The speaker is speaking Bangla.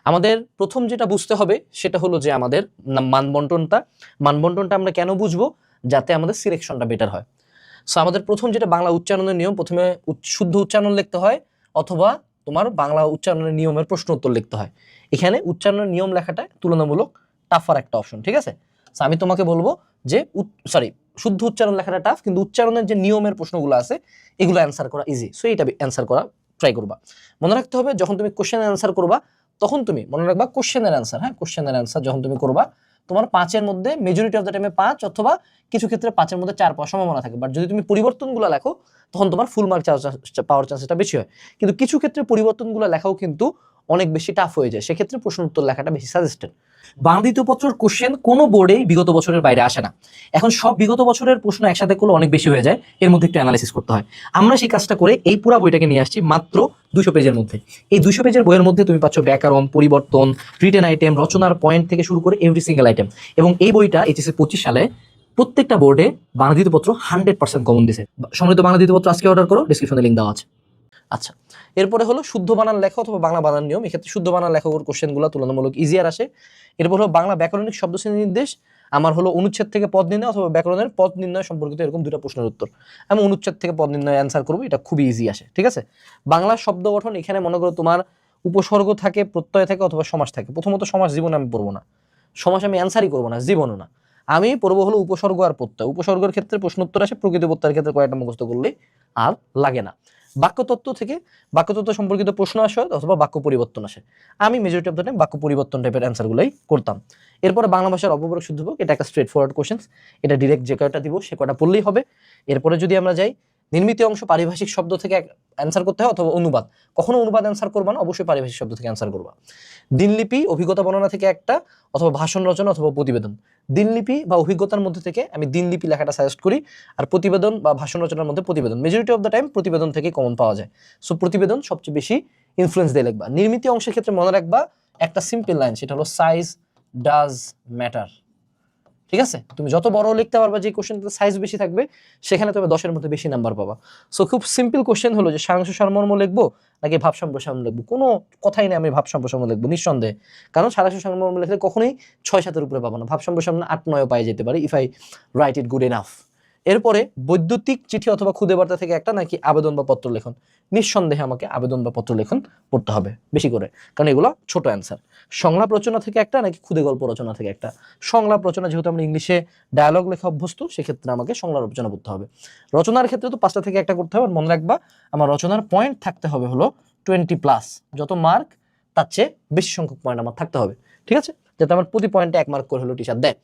আমাদের প্রথম যেটা বুঝতে হবে সেটা হলো যে আমাদের মানবন্টনটা আমরা কেন বুঝবো, যাতে আমাদের সিলেকশনটা বেটার হয়। সো আমাদের প্রথম যেটা বাংলা উচ্চারণের নিয়ম, প্রথমে শুদ্ধ উচ্চারণ লিখতে হয় অথবা তোমার বাংলা উচ্চারণের নিয়মের প্রশ্ন উত্তর লিখতে হয়। এখানে উচ্চারণের নিয়ম লেখাটা তুলনামূলক টাফার একটা অপশন, ঠিক আছে। সো আমি তোমাকে বলবো যে শুদ্ধ উচ্চারণ লেখাটা টাফ, কিন্তু উচ্চারণের যে নিয়মের প্রশ্নগুলো আছে এগুলো অ্যান্সার করা ইজি। সো এটা অ্যান্সার করা ট্রাই করবা। মনে রাখতে হবে যখন তুমি কোশ্চেনের অ্যান্সার করবা তখন তুমি মনে রাখবা কোশ্চেনের অ্যান্সার, হ্যাঁ কোশ্চেনের অ্যান্সার যখন তুমি করবা তোমার 5-এর মধ্যে মেজরিটি অফ দ্য টাইমে 5 অথবা কিছু ক্ষেত্রে 5-এর মধ্যে 4 পাওয়ার সম্ভাবনা থাকে। বাট যদি তুমি পরিবর্তনগুলো লেখো তখন তোমার ফুল মার্ক পাওয়ার চান্সটা বেশি হয়। কিন্তু কিছু ক্ষেত্রে পরিবর্তনগুলো লেখাও কিন্তু অনেক বেশি টাফ হয়ে যায়, সেক্ষেত্রে প্রশ্ন উত্তর লেখাটা বেশি সাজেস্টেড। বাংলা দ্বিতীয় পত্রের কোশ্চেন কোনো বোর্ডেই বিগত বছরের বাইরে আসে না। এখন সব বিগত বছরের প্রশ্ন একসাথে করলে অনেক বেশি হয়ে যায়, এর মধ্যে একটু অ্যানালাইসিস করতে হয়। আমরা সেই কাজটা করে এই পুরো বইটাকে নিয়ে আসছি মাত্র 200 পেজের মধ্যে। এই 200 পেজের বইয়ের মধ্যে তুমি পাচ্ছ ব্যাকরণ, পরিবর্তন, রিটেন আইটেম, রচনার পয়েন্ট থেকে শুরু করে এভরি সিঙ্গেল আইটেম। এবং এই বইটা এইচএসসি 25 সালে প্রত্যেকটা বোর্ডে বাংলা দ্বিতীয় পত্র 100% কমন দিয়েছে। সম্মানিত বাংলা দ্বিতীয় পত্র আজকে অর্ডার করো, ডেসক্রিপশনে লিঙ্ক দেওয়া আছে। আচ্ছা, এরপরে হলো শুদ্ধ বানান লেখা অথবা বাংলা বানান নিয়ম। এক্ষেত্রে শুদ্ধ বানান লেখার কোশ্চেনগুলো তুলনামূলক ইজিয়ার আসে। এরপর হলো বাংলা ব্যাকরণিক শব্দশ্রেণী নির্দেশ, আমার হলো অনুচ্ছেদ থেকে পদ নির্ণয় অথবা ব্যাকরণের পদ নির্ণয় সম্পর্কিত এরকম দুটো প্রশ্নের উত্তর। আমি অনুচ্ছেদ থেকে পদ নির্ণয় অ্যান্সার করবো, এটা খুবই ইজি আসে, ঠিক আছে। বাংলা শব্দ গঠন, এখানে মনে করো তোমার উপসর্গ থাকে, প্রত্যয় থাকে অথবা সমাস থাকে। প্রথমত সমাস জীবনে আমি পড়বো না, সমাস আমি অ্যান্সারই করবো না, জীবনও না। আমি পড়বো হলো উপসর্গ আর প্রত্যয়। উপসর্গের ক্ষেত্রে প্রশ্ন উত্তর আসে, প্রকৃতি প্রত্যয়ের ক্ষেত্রে কয়েকটা মুখস্থ করলেই আর লাগে না। বাক্যতত্ত্ব থেকে বাক্যতত্ত্ব সম্পর্কিত প্রশ্ন আসে অথবা বাক্য পরিবর্তন আসে। আমি মেজরিটি অফ দ্য টাইম বাক্য পরিবর্তন টাইপের অ্যান্সারগুলোই করতাম। এরপরে বাংলা ভাষার অপভ্রক শুদ্ধভ্রক, এটা একটা স্ট্রেট ফরওয়ার্ড কোশ্চেন, এটা ডিরেক্ট যে কয়টা দিব সে কয়টা পড়লেই হবে। এরপরে যদি আমরা যাই নির্মিত অংশ, পারিভাষিক শব্দ থেকে অ্যান্সার করতে হয় অথবা অনুবাদ। কখনো অনুবাদ অ্যান্সার করবা না, অবশ্যই পারিভাষিক শব্দ থেকে অ্যান্সার করবা। দিনলিপি, অভিজ্ঞতা বর্ণনা থেকে একটা অথবা ভাষণ রচনা অথবা প্রতিবেদন। দিনলিপি বা অভিজ্ঞতার মধ্যে থেকে আমি দিনলিপি লেখাটা সাজেস্ট করি, আর প্রতিবেদন বা ভাষণ রচনার মধ্যে প্রতিবেদন। মেজরিটি অফ দ্য টাইম প্রতিবেদন থেকে কমন পাওয়া যায়। সো প্রতিবেদন সবচেয়ে বেশি ইনফ্লুয়েন্স দিয়ে লিখবা। নির্মিত অংশের ক্ষেত্রে মনে রাখবা একটা সিম্পল লাইন, সেটা হলো সাইজ ডাজ ম্যাটার, ঠিক আছে। তুমি যত বড় লিখতে পারবা, যে কোশ্চেনটাতে সাইজ বেশি থাকবে সেখানে তুমি 10-এর মধ্যে বেশি নাম্বার পাবা। সো খুব সিম্পল কোশ্চেন হলো যে সারাংশ সারমর্ম লিখবো নাকি ভাব সম্প্রসারণ লিখবো। কোনো কথাই নেই আমি ভাব সম্প্রসারণ লিখবো নিঃসন্দেহে, কারণ সারাংশ সারমর্ম লিখলে কখনোই 6-7-এর উপরে পাবো না। ভাব সম্প্রসারণ 8-9 পাই যেতে পারে if I right it good enough. এরপরে বৈদ্যুতিক চিঠি অথবা খুদে বার্তা থেকে একটা নাকি আবেদন বা পত্র লেখন। নিঃসন্দেহে আমাকে আবেদন বা পত্র লেখন পড়তে হবে বেশি করে, কারণ এগুলো ছোট অ্যান্সার। সংলাপ রচনা থেকে একটা নাকি খুদে গল্প রচনা থেকে একটা। সংলাপ রচনা যেহেতু আমরা ইংলিশে ডায়ালগ লেখা অভ্যস্ত, সেক্ষেত্রে আমাকে সংলাপ রচনা করতে হবে। রচনার ক্ষেত্রে তো 5টা থেকে একটা করতে হবে। আর মনে রাখবা আমার রচনার পয়েন্ট থাকতে হবে হলো 20+। যত মার্ক তার চেয়ে বেশি সংখ্যক পয়েন্ট আমার থাকতে হবে, ঠিক আছে, যাতে আমার প্রতি পয়েন্টে 1 মার্ক করে হলো টিচার দেয়।